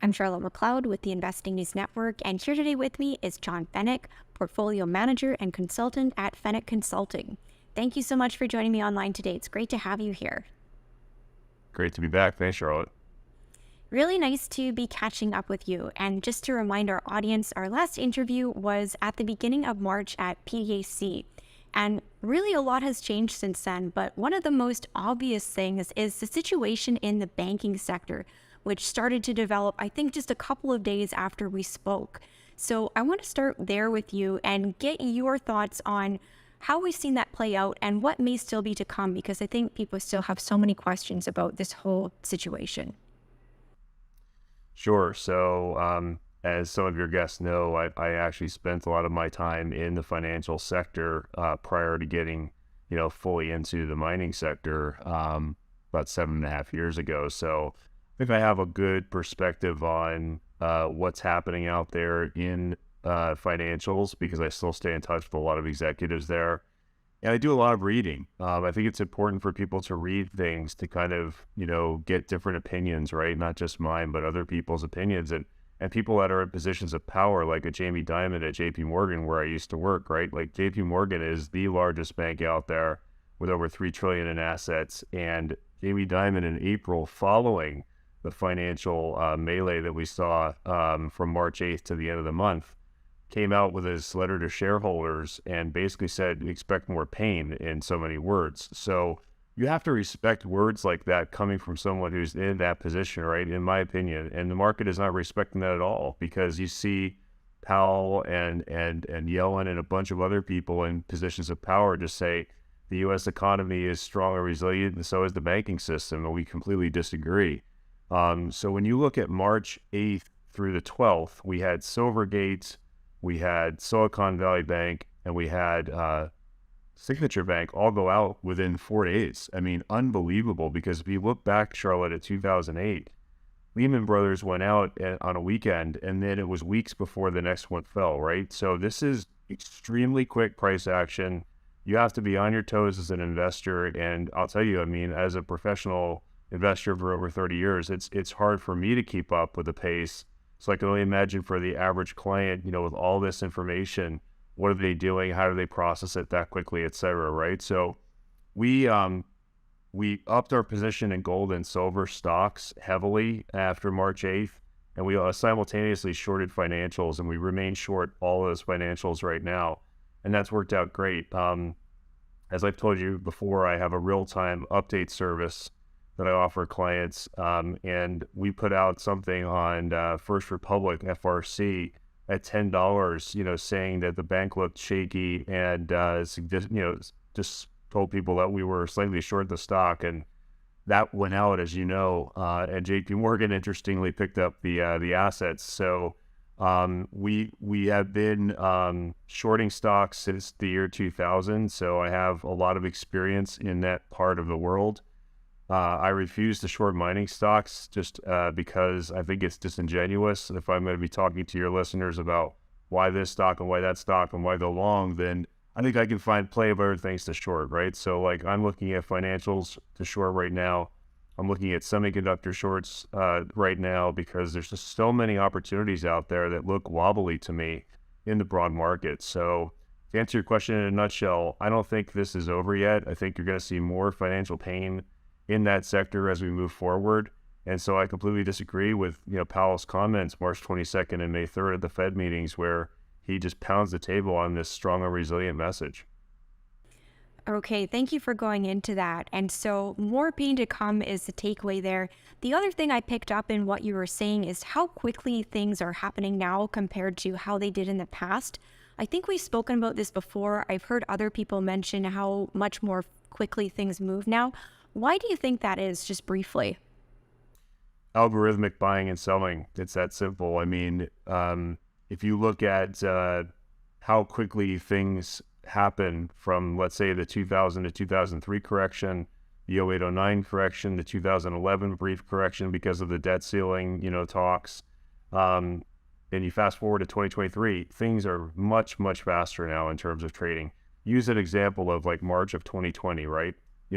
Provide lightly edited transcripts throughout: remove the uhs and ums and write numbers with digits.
I'm Charlotte McLeod with the Investing News Network, and here today with me is John Feneck, Portfolio Manager and Consultant at Feneck Consulting. Thank you so much for joining me online today. It's great to have you here. Great to be back. Thanks, Charlotte. Really nice to be catching up with you. And just to remind our audience, our last interview was at the beginning of March at PDAC. And really a lot has changed since then, but one of the most obvious things is the situation in the banking sector, which started to develop, I think, just a couple of days after we spoke. So I want to start there with you and get your thoughts on how we've seen that play out and what may still be to come, because I think people still have so many questions about this whole situation. Sure. So, as some of your guests know, I actually spent a lot of my time in the financial sector prior to getting, fully into the mining sector about 7.5 years ago. So I think I have a good perspective on what's happening out there in financials, because I still stay in touch with a lot of executives there. And I do a lot of reading. I think it's important for people to read things to kind of, get different opinions, right? Not just mine, but other people's opinions. And people that are in positions of power, like a Jamie Dimon at JP Morgan, where I used to work, right? Like JP Morgan is the largest bank out there with over $3 trillion in assets. And Jamie Dimon in April, following the financial melee that we saw from March 8th to the end of the month, came out with his letter to shareholders and basically said, expect more pain, in so many words. So you have to respect words like that coming from someone who's in that position, right? In my opinion. And the market is not respecting that at all, because you see Powell and Yellen and a bunch of other people in positions of power just say the U.S. economy is strong and resilient, and so is the banking system, and we completely disagree. So when you look at March 8th through the 12th, we had Silvergate, we had Silicon Valley Bank, and we had Signature Bank all go out within 4 days. I mean, unbelievable, because if you look back, Charlotte, at 2008, Lehman Brothers went out on a weekend, and then it was weeks before the next one fell, right? So this is extremely quick price action. You have to be on your toes as an investor. And I'll tell you, I mean, as a professional investor for over 30 years, it's hard for me to keep up with the pace. So I can only imagine for the average client, with all this information, what are they doing? How do they process it that quickly, et cetera, right? So we upped our position in gold and silver stocks heavily after March 8th, and we simultaneously shorted financials, and we remain short all those financials right now, and that's worked out great. As I've told you before, I have a real-time update service that I offer clients, and we put out something on First Republic, FRC, at $10, saying that the bank looked shaky, and just told people that we were slightly short the stock, and that went out, as you know, and JP Morgan interestingly picked up the assets. So we have been shorting stocks since the year 2000, so I have a lot of experience in that part of the world. I refuse to short mining stocks just because I think it's disingenuous. If I'm going to be talking to your listeners about why this stock and why that stock and why they're long, then I think I can find plenty of other things to short, right? So like I'm looking at financials to short right now. I'm looking at semiconductor shorts right now, because there's just so many opportunities out there that look wobbly to me in the broad market. So to answer your question in a nutshell, I don't think this is over yet. I think you're going to see more financial pain in that sector as we move forward. And so I completely disagree with, Powell's comments March 22nd and May 3rd at the Fed meetings, where he just pounds the table on this strong and resilient message. Okay, thank you for going into that. And so more pain to come is the takeaway there. The other thing I picked up in what you were saying is how quickly things are happening now compared to how they did in the past. I think we've spoken about this before. I've heard other people mention how much more quickly things move now. Why do you think that is, just briefly? Algorithmic buying and selling. It's that simple. I mean, if you look at how quickly things happen from, let's say, the 2000 to 2003 correction, the 0809 correction, the 2011 brief correction because of the debt ceiling, talks, and you fast forward to 2023, things are much, much faster now in terms of trading. Use an example of like March of 2020, right?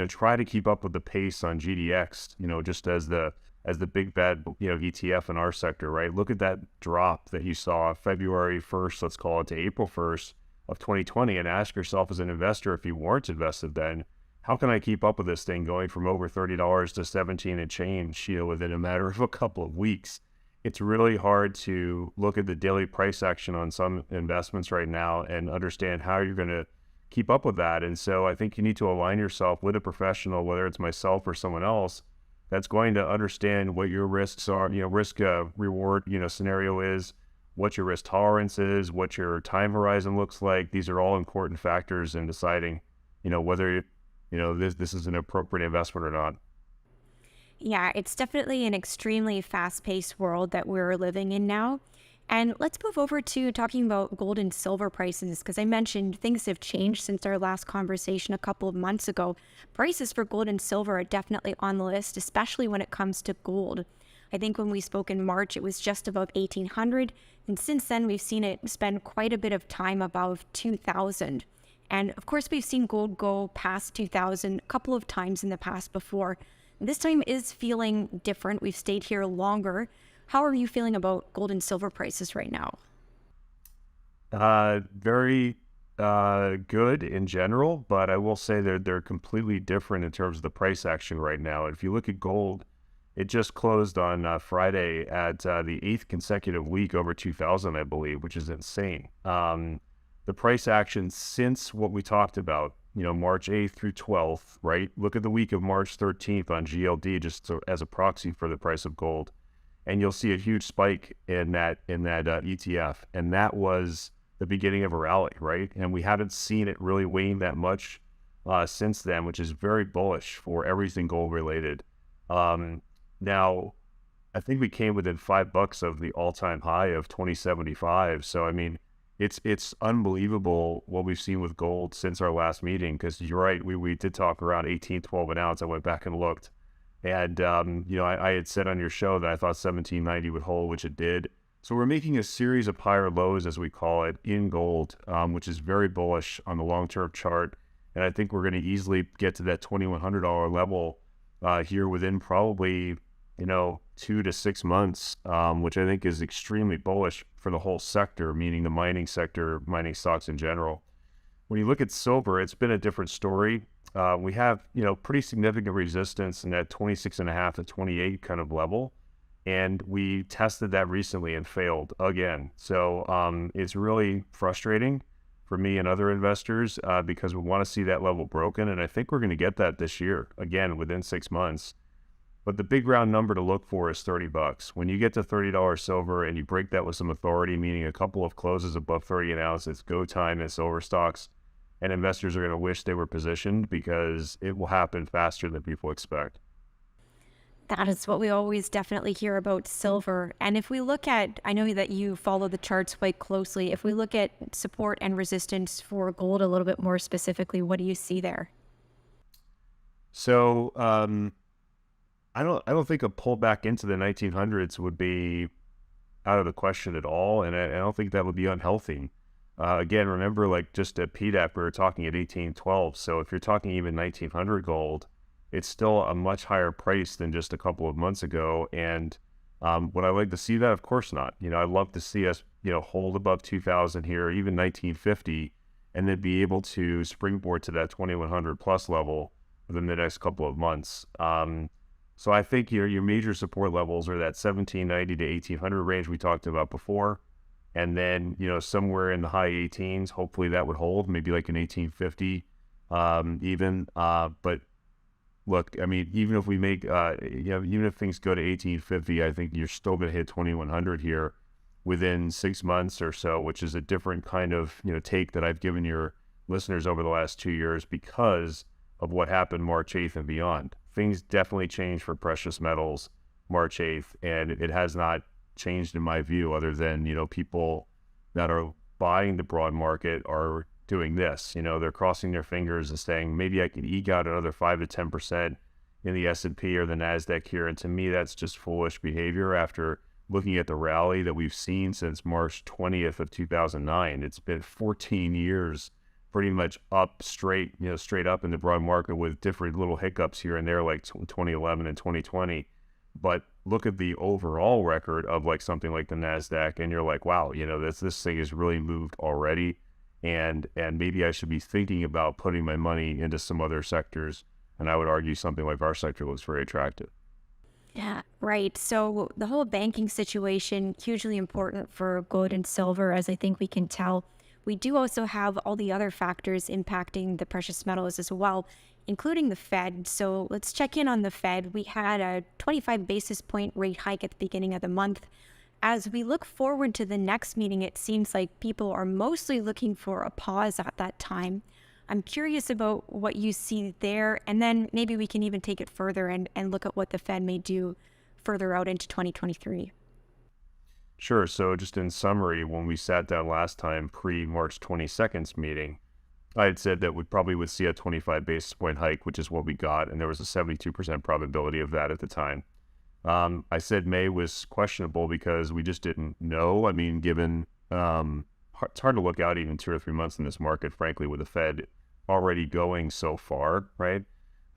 Try to keep up with the pace on GDX, just as the as the big bad, ETF in our sector, right? Look at that drop that you saw February 1st, let's call it, to April 1st of 2020, and ask yourself as an investor, if you weren't invested then, how can I keep up with this thing going from over $30 to 17 and change, within a matter of a couple of weeks? It's really hard to look at the daily price action on some investments right now and understand how you're going to keep up with that. And so I think you need to align yourself with a professional, whether it's myself or someone else, that's going to understand what your risks are, risk reward, scenario is, what your risk tolerance is, what your time horizon looks like. These are all important factors in deciding, whether, this is an appropriate investment or not. Yeah, it's definitely an extremely fast-paced world that we're living in now. And let's move over to talking about gold and silver prices, because I mentioned things have changed since our last conversation a couple of months ago. Prices for gold and silver are definitely on the list, especially when it comes to gold. I think when we spoke in March, it was just above 1,800, and since then we've seen it spend quite a bit of time above 2,000. And of course, we've seen gold go past 2,000 a couple of times in the past before. This time is feeling different. We've stayed here longer. How are you feeling about gold and silver prices right now? Very good in general, but I will say they're completely different in terms of the price action right now. If you look at gold, it just closed on Friday at the 8th consecutive week over 2,000, I believe, which is insane. The price action since what we talked about, March 8th through 12th, right? Look at the week of March 13th on GLD, just as a proxy for the price of gold, and you'll see a huge spike in that ETF, and that was the beginning of a rally, right? And we haven't seen it really wane that much since then, which is very bullish for everything gold related. Now, I think we came within $5 of the all-time high of 2075. So I mean, it's unbelievable what we've seen with gold since our last meeting. Because you're right, we did talk around 1812 an ounce. I went back and looked. And, I had said on your show that I thought 1790 would hold, which it did. So we're making a series of higher lows, as we call it, in gold, which is very bullish on the long-term chart. And I think we're going to easily get to that $2,100 level here within probably, 2 to 6 months, which I think is extremely bullish for the whole sector, meaning the mining sector, mining stocks in general. When you look at silver, it's been a different story. We have, pretty significant resistance in that 26.5 to 28 kind of level. And we tested that recently and failed again. So it's really frustrating for me and other investors because we want to see that level broken. And I think we're going to get that this year, again, within 6 months. But the big round number to look for is $30. When you get to $30 silver and you break that with some authority, meaning a couple of closes above 30 an ounce, it's go time in silver stocks. And investors are going to wish they were positioned because it will happen faster than people expect. That is what we always definitely hear about silver. And if we look at, I know that you follow the charts quite closely. If we look at support and resistance for gold a little bit more specifically, what do you see there? So I don't think a pullback into the 1900s would be out of the question at all, and I don't think that would be unhealthy. Again, remember, like just at PDAP, we were talking at 1812. So if you're talking even 1900 gold, it's still a much higher price than just a couple of months ago. And would I like to see that? Of course not. I'd love to see us, hold above 2000 here, even 1950, and then be able to springboard to that 2100 plus level within the next couple of months. So I think your major support levels are that 1790 to 1800 range we talked about before. And then, somewhere in the high 18s, hopefully that would hold, maybe like an 1850 even. But look, I mean, even if we make, even if things go to 1850, I think you're still going to hit 2100 here within 6 months or so, which is a different kind of, take that I've given your listeners over the last 2 years because of what happened March 8th and beyond. Things definitely changed for precious metals March 8th, and it has not changed in my view, other than, people that are buying the broad market are doing this. They're crossing their fingers and saying, maybe I can eke out another 5 to 10% in the S&P or the NASDAQ here. And to me, that's just foolish behavior after looking at the rally that we've seen since March 20th of 2009. It's been 14 years pretty much up straight, straight up in the broad market with different little hiccups here and there, like 2011 and 2020. But look at the overall record of like something like the NASDAQ and you're like, wow, this thing has really moved already. And maybe I should be thinking about putting my money into some other sectors. And I would argue something like our sector looks very attractive. Yeah, right. So the whole banking situation, hugely important for gold and silver, as I think we can tell. We do also have all the other factors impacting the precious metals as well, including the Fed. So let's check in on the Fed. We had a 25 basis point rate hike at the beginning of the month. As we look forward to the next meeting, it seems like people are mostly looking for a pause at that time. I'm curious about what you see there, and then maybe we can even take it further and look at what the Fed may do further out into 2023. Sure. So just in summary, when we sat down last time pre-March 22nd meeting, I had said that we probably would see a 25 basis point hike, which is what we got, and there was a 72% probability of that at the time. I said May was questionable because we just didn't know. I mean, given it's hard to look out even 2 or 3 months in this market, frankly, with the Fed already going so far, right?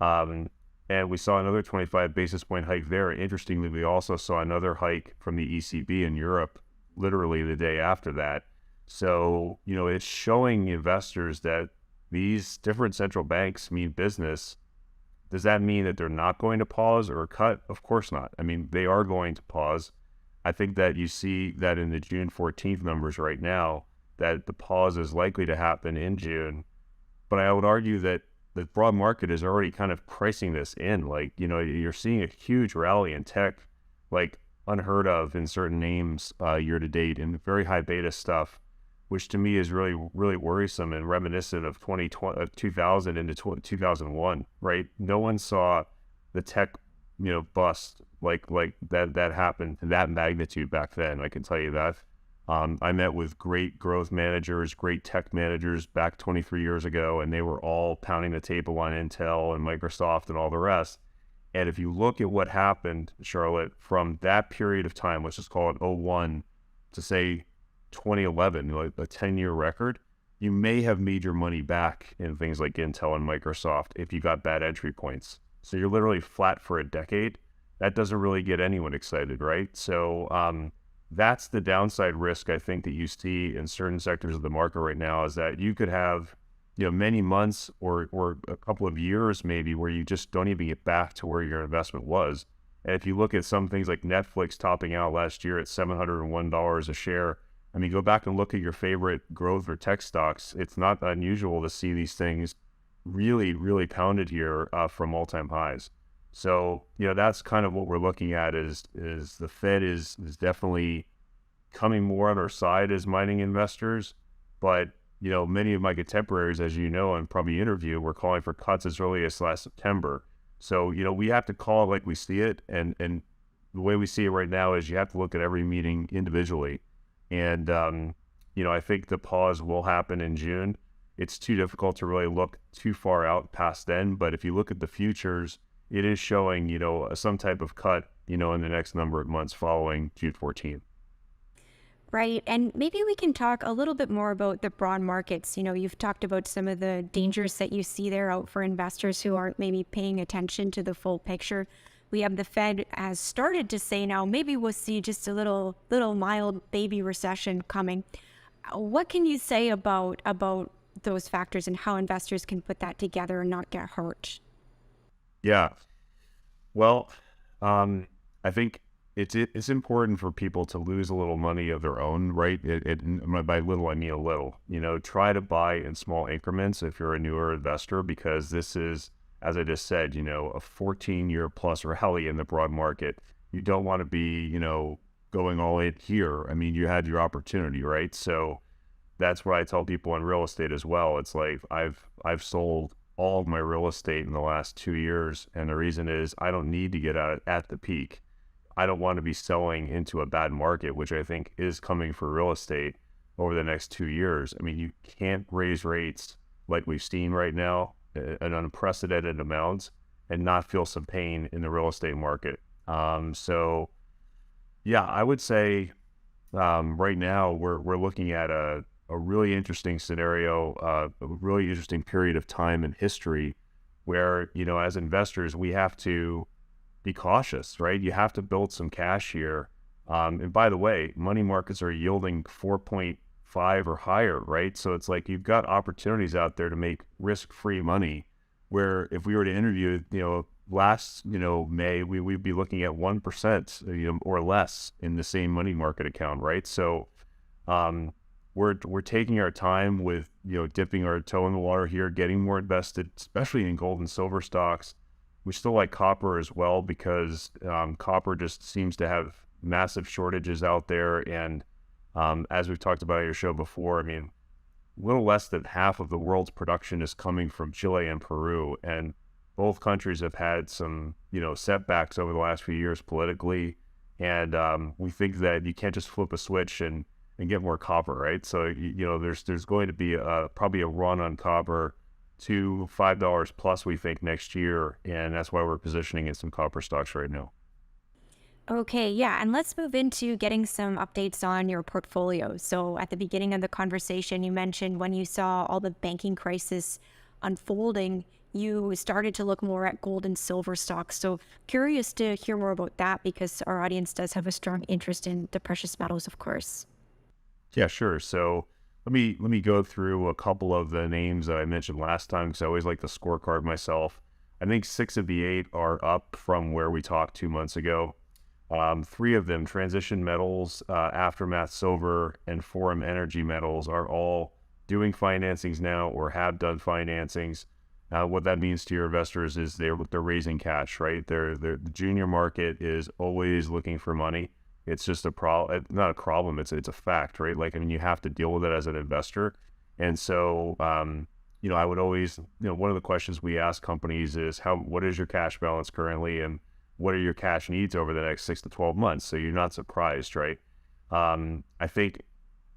And we saw another 25 basis point hike there. Interestingly, we also saw another hike from the ECB in Europe literally the day after that. So, it's showing investors that these different central banks mean business. Does that mean that they're not going to pause or cut? Of course not. I mean, they are going to pause. I think that you see that in the June 14th numbers right now, that the pause is likely to happen in June. But I would argue that the broad market is already kind of pricing this in. Like, you're seeing a huge rally in tech, like unheard of in certain names year to date, and very high beta stuff, which to me is really, really worrisome and reminiscent of 2000 into 2001, right? No one saw the tech, bust like that happened to that magnitude back then. I can tell you that. I met with great growth managers, great tech managers back 23 years ago, and they were all pounding the table on Intel and Microsoft and all the rest. And if you look at what happened, Charlotte, from that period of time, let's just call it '01 to say 2011, like a 10-year record, you may have made your money back in things like Intel and Microsoft if you got bad entry points. So you're literally flat for a decade. That doesn't really get anyone excited, right? So, that's the downside risk, I think, that you see in certain sectors of the market right now, is that you could have, many months or a couple of years maybe where you just don't even get back to where your investment was. And if you look at some things like Netflix topping out last year at $701 a share, I mean, go back and look at your favorite growth or tech stocks. It's not unusual to see these things really, really pounded here from all-time highs. So, that's kind of what we're looking at is the Fed is definitely coming more on our side as mining investors. But, many of my contemporaries, as you know, and probably interview, were calling for cuts as early as last September. So, we have to call it like we see it. And the way we see it right now is you have to look at every meeting individually. And, I think the pause will happen in June. It's too difficult to really look too far out past then. But if you look at the futures, it is showing, some type of cut, in the next number of months following June 14th. Right. And maybe we can talk a little bit more about the broad markets. You've talked about some of the dangers that you see there out for investors who aren't maybe paying attention to the full picture. We have the Fed has started to say now maybe we'll see just a little mild baby recession coming. What can you say about those factors and how investors can put that together and not get hurt? Yeah. Well, I think it's important for people to lose a little money of their own, right? By little, I mean a little. Try to buy in small increments if you're a newer investor, because this is, as I just said, a 14-year plus rally in the broad market. You don't want to be, going all in here. I mean, you had your opportunity, right? So that's what I tell people in real estate as well. It's like I've sold all of my real estate in the last 2 years. And the reason is I don't need to get out at the peak. I don't want to be selling into a bad market, which I think is coming for real estate over the next 2 years. I mean, you can't raise rates like we've seen right now, an unprecedented amount, and not feel some pain in the real estate market. So yeah, I would say right now we're looking at a really interesting scenario, a really interesting period of time in history where, as investors, we have to be cautious, right? You have to build some cash here. And by the way, money markets are yielding 4.5 or higher, right? So it's like you've got opportunities out there to make risk-free money. Where if we were to interview, last May, we'd be looking at 1%, or less in the same money market account, right? So we're taking our time with dipping our toe in the water here, getting more invested, especially in gold and silver stocks. We still like copper as well because copper just seems to have massive shortages out there, and as we've talked about on your show before, I mean, a little less than half of the world's production is coming from Chile and Peru, and both countries have had some setbacks over the last few years politically, and we think that you can't just flip a switch and get more copper, right? So there's going to be probably a run on copper to $5 plus, we think, next year, and that's why we're positioning in some copper stocks right now. Okay, yeah, and let's move into getting some updates on your portfolio. So at the beginning of the conversation, you mentioned when you saw all the banking crisis unfolding, you started to look more at gold and silver stocks. So curious to hear more about that because our audience does have a strong interest in the precious metals, of course. Yeah, sure. So let me go through a couple of the names that I mentioned last time because I always like the scorecard myself. I think 6 of the 8 are up from where we talked 2 months ago. 3 of them, Transition Metals, Aftermath Silver, and Forum Energy Metals, are all doing financings now or have done financings. What that means to your investors is they're raising cash, right? The junior market is always looking for money. It's just not a problem. It's a fact, right? Like, I mean, you have to deal with it as an investor. And so, I would always, one of the questions we ask companies is what is your cash balance currently, and what are your cash needs over the next 6 to 12 months? So you're not surprised, right? I think,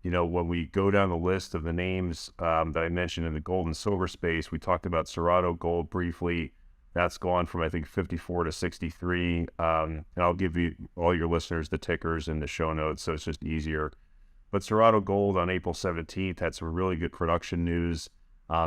when we go down the list of the names that I mentioned in the gold and silver space, we talked about Cerrado Gold briefly. That's gone from, I think, 54 to 63. And I'll give you, all your listeners, the tickers in the show notes, so it's just easier. But Cerrado Gold on April 17th had some really good production news.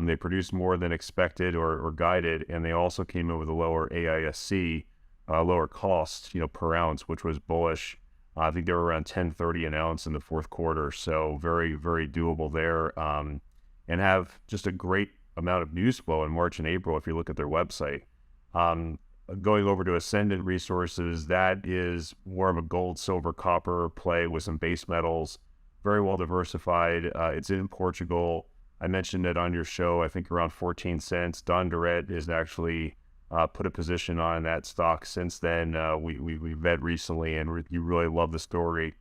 They produced more than expected or guided, and they also came in with a lower AISC, lower cost, per ounce, which was bullish. I think they were around $10.30 an ounce in the fourth quarter, so very, very doable there. And have just a great amount of news flow in March and April if you look at their website. Going over to Ascendant Resources, that is more of a gold, silver, copper play with some base metals, very well diversified. It's in Portugal. I mentioned it on your show, I think around 14 cents. Don Durrett is actually put a position on that stock since then. We met recently, and you really love the story.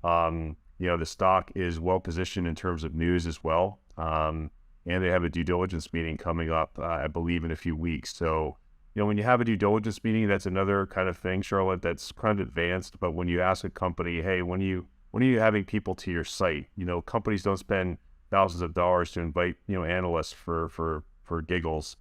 The stock is well positioned in terms of news as well. And they have a due diligence meeting coming up, I believe, in a few weeks. So, when you have a due diligence meeting, that's another kind of thing, Charlotte, that's kind of advanced. But when you ask a company, hey, when are you having people to your site? Companies don't spend thousands of dollars to invite, analysts for giggles.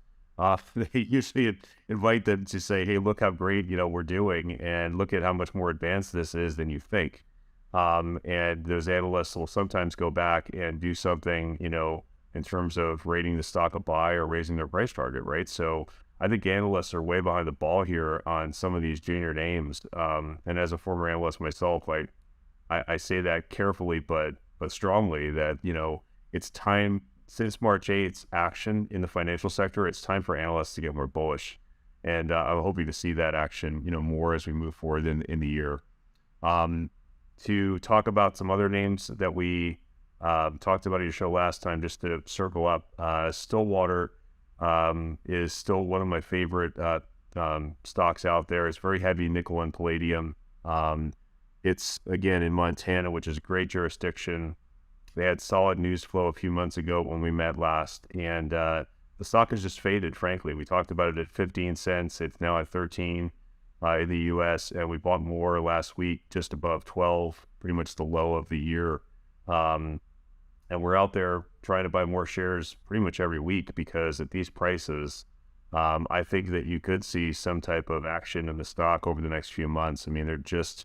They usually invite them to say, hey, look how great, we're doing, and look at how much more advanced this is than you think. And those analysts will sometimes go back and do something, in terms of rating the stock a buy or raising their price target, right? So I think analysts are way behind the ball here on some of these junior names. And as a former analyst myself, I say that carefully, but strongly, that, it's time. Since March 8th's action in the financial sector, it's time for analysts to get more bullish. And I'm hoping to see that action, more as we move forward in the year. To talk about some other names that we talked about on your show last time, just to circle up, Stillwater is still one of my favorite stocks out there. It's very heavy nickel and palladium. It's, again, in Montana, which is a great jurisdiction. They had solid news flow a few months ago when we met last, and the stock has just faded, frankly. We talked about it at 15 cents. It's now at 13 in the U.S., and we bought more last week, just above 12, pretty much the low of the year. And we're out there trying to buy more shares pretty much every week because at these prices, I think that you could see some type of action in the stock over the next few months. I mean, they're just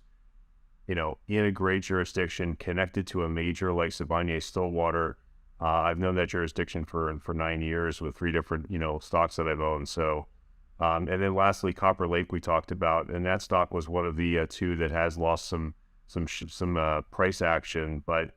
in a great jurisdiction, connected to a major like Sibanye-Stillwater. I've known that jurisdiction for 9 years with 3 different, stocks that I've owned. So And then lastly, Copper Lake we talked about, and that stock was one of the two that has lost some price action. But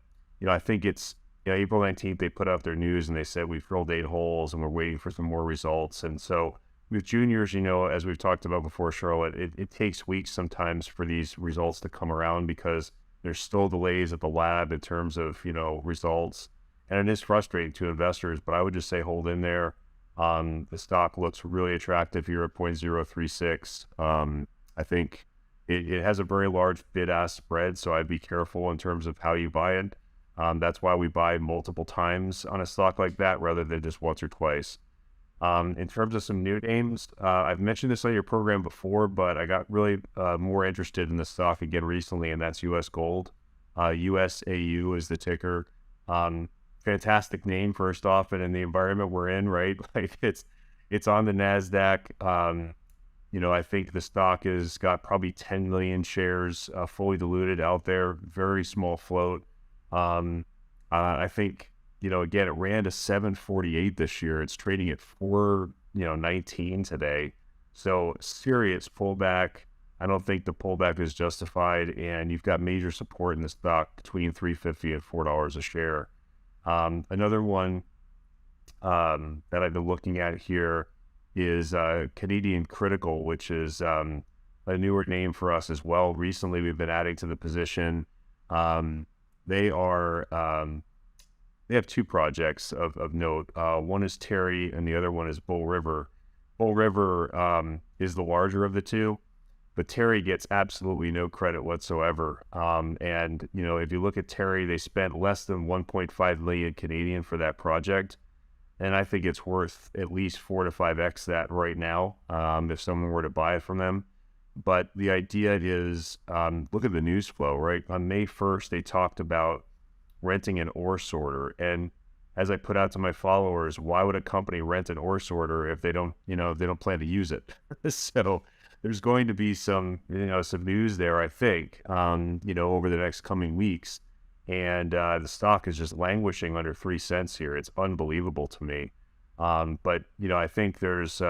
I think it's April 19th they put out their news and they said we filled 8 holes and we're waiting for some more results. And so with juniors, as we've talked about before, Charlotte, it takes weeks sometimes for these results to come around because there's still delays at the lab in terms of results, and it is frustrating to investors. But I would just say hold in there. The stock looks really attractive here at 0.036. I think it has a very large bid-ask spread, so I'd be careful in terms of how you buy it. That's why we buy multiple times on a stock like that rather than just once or twice. In terms of some new names, I've mentioned this on your program before, but I got really more interested in the stock again recently, and that's U.S. Gold. USAU is the ticker. Fantastic name, first off, and in the environment we're in, right? Like it's on the NASDAQ. I think the stock has got probably 10 million shares fully diluted out there, very small float. I think, again, it ran to 748 this year. It's trading at 419 today. So serious pullback. I don't think the pullback is justified, and you've got major support in the stock between $3.50 and $4 a share. Another one that I've been looking at here is Canadian Critical, which is a newer name for us as well. Recently, we've been adding to the position. They have 2 projects of note. One is Terry, and the other one is Bull River. Bull River is the larger of the two, but Terry gets absolutely no credit whatsoever. And if you look at Terry, they spent less than 1.5 million Canadian for that project, and I think it's worth at least 4 to 5x that right now if someone were to buy it from them. But the idea is, look at the news flow, right? On May 1st, they talked about renting an ore sorter. And as I put out to my followers, why would a company rent an ore sorter if they don't plan to use it? So there's going to be some news there, I think, over the next coming weeks. And the stock is just languishing under 3 cents here. It's unbelievable to me. But I think there's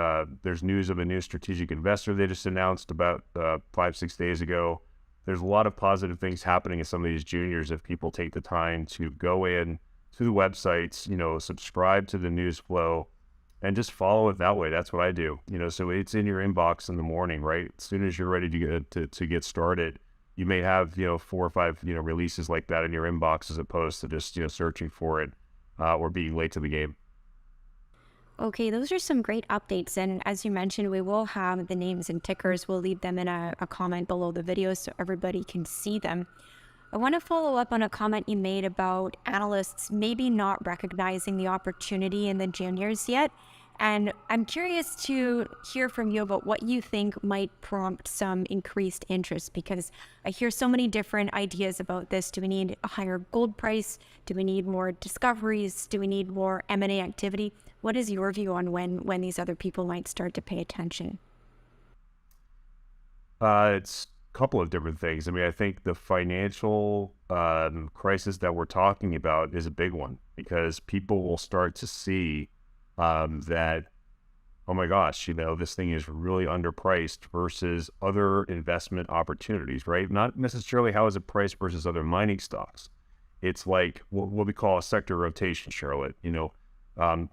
news of a new strategic investor they just announced about 5-6 days ago. There's a lot of positive things happening in some of these juniors if people take the time to go in to the websites, subscribe to the news flow, and just follow it that way. That's what I do. So it's in your inbox in the morning, right? As soon as you're ready to get started, you may have 4 or 5 releases like that in your inbox as opposed to just searching for it or being late to the game. Okay, those are some great updates. And as you mentioned, we will have the names and tickers. We'll leave them in a comment below the video so everybody can see them. I want to follow up on a comment you made about analysts maybe not recognizing the opportunity in the juniors yet. And I'm curious to hear from you about what you think might prompt some increased interest, because I hear so many different ideas about this. Do we need a higher gold price? Do we need more discoveries? Do we need more M&A activity? What is your view on when these other people might start to pay attention? It's a couple of different things. I mean, I think the financial crisis that we're talking about is a big one because people will start to see that, oh my gosh, this thing is really underpriced versus other investment opportunities, right? Not necessarily how is it priced versus other mining stocks. It's like what we call a sector rotation, Charlotte.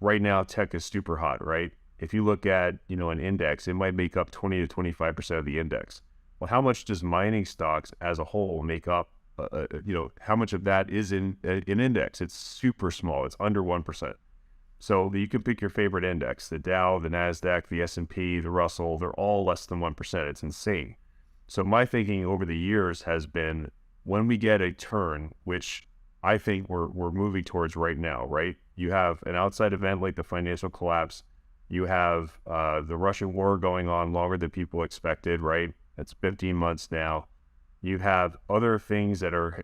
Right now tech is super hot, right? If you look at, an index, it might make up 20 to 25% of the index. Well, how much does mining stocks as a whole make up? How much of that is in an index? It's super small. It's under 1%. So you can pick your favorite index, the Dow, the NASDAQ, the S&P, the Russell, they're all less than 1%. It's insane. So my thinking over the years has been when we get a turn, which I think we're moving towards right now, right? You have an outside event like the financial collapse. You have the Russian war going on longer than people expected, right? It's 15 months now. You have other things that are,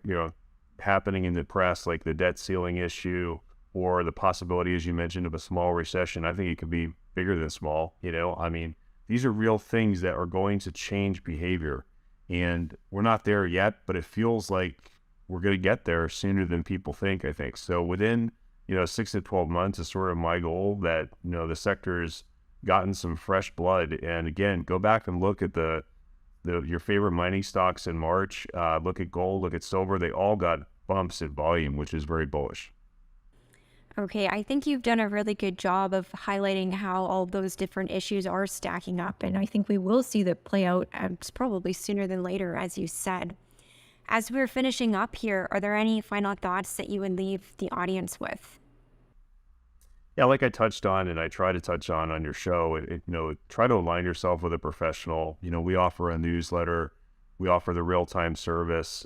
happening in the press, like the debt ceiling issue, or the possibility, as you mentioned, of a small recession. I think it could be bigger than small. I mean, these are real things that are going to change behavior. And we're not there yet, but it feels like we're going to get there sooner than people think, I think. So within, 6 to 12 months is sort of my goal that, the sectors gotten some fresh blood. And again, go back and look at your favorite mining stocks in March. Look at gold, look at silver. They all got bumps in volume, which is very bullish. Okay, I think you've done a really good job of highlighting how all those different issues are stacking up, and I think we will see that play out probably sooner than later, as you said. As we're finishing up here, are there any final thoughts that you would leave the audience with? Yeah, like I touched on, and I try to touch on your show, try to align yourself with a professional. We offer a newsletter, we offer the real-time service,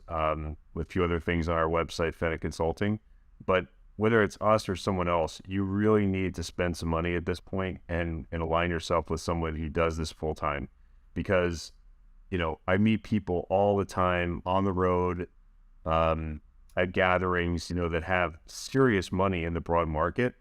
with a few other things on our website, Feneck Consulting. But whether it's us or someone else, you really need to spend some money at this point and align yourself with someone who does this full time. Because, I meet people all the time on the road, at gatherings, that have serious money in the broad market,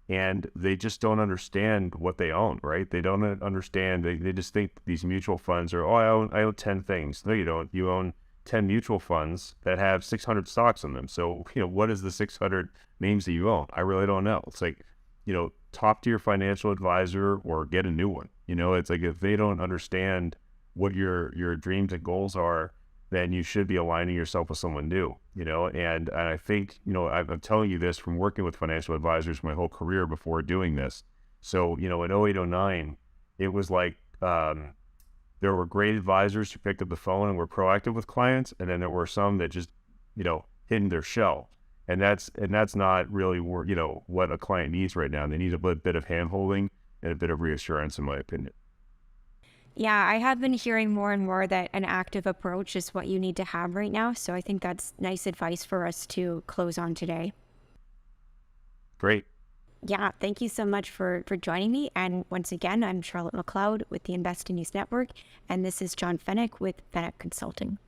and they just don't understand what they own, right? They don't understand. They just think these mutual funds are, I own 10 things. No, you don't. You own 10 mutual funds that have 600 stocks in them. So, what is the 600 names that you own? I really don't know. It's like, talk to your financial advisor or get a new one. It's like, if they don't understand what your dreams and goals are, then you should be aligning yourself with someone new, and I think, I'm telling you this from working with financial advisors my whole career before doing this. So, in 08, 09, it was like, there were great advisors who picked up the phone and were proactive with clients. And then there were some that just, hid in their shell. And that's not really what a client needs right now. They need a bit of hand-holding and a bit of reassurance, in my opinion. Yeah, I have been hearing more and more that an active approach is what you need to have right now. So I think that's nice advice for us to close on today. Great. Yeah, thank you so much for joining me. And once again, I'm Charlotte McLeod with the Invest in News Network, and this is John Feneck with Feneck Consulting.